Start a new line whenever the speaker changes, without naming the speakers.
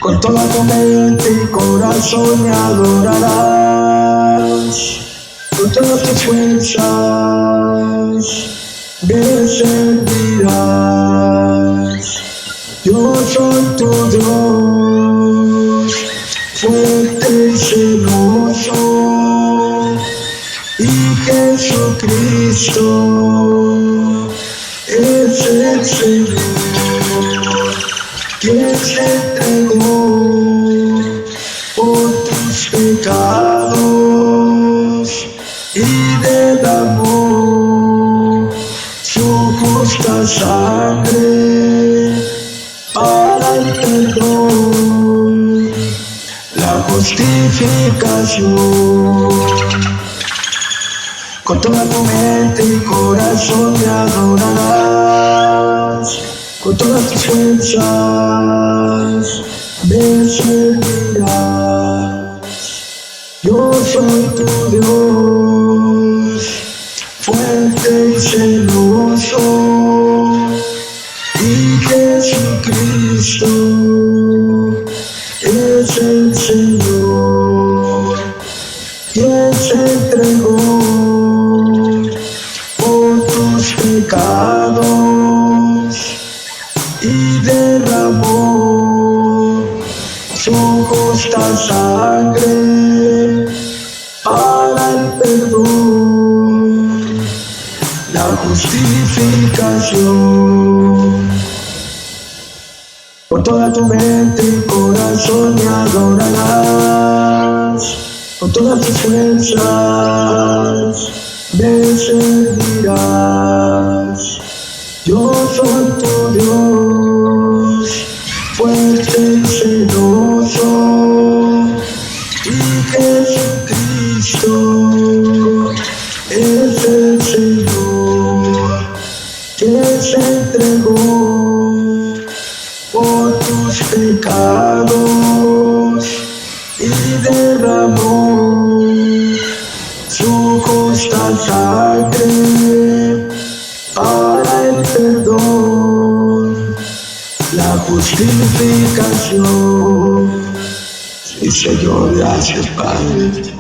Con toda tu mente y corazón me adorarás, con todas tus fuerzas me servirás. Yo soy tu Dios, fuerte y celoso, y Jesucristo es el Señor, quien se entregó por tus pecados y derramó su justa sangre para el perdón, la justificación. Con toda tu mente y corazón me adorarás, con todas tus fuerzas me servirás. Yo soy tu Dios, fuerte y celoso, y Jesucristo es el Señor, quien se entregó por tus pecados y derramó su justa sangre para el perdón, la justificación. Con toda tu mente y corazón me adorarás, con todas tus fuerzas me servirás. Yo soy tu Dios, fuerte y celoso, y Jesucristo es el Señor, que se entregó por tus pecados y derramó su justa sangre para el perdón, la justificación. Sí, Señor, gracias, Padre.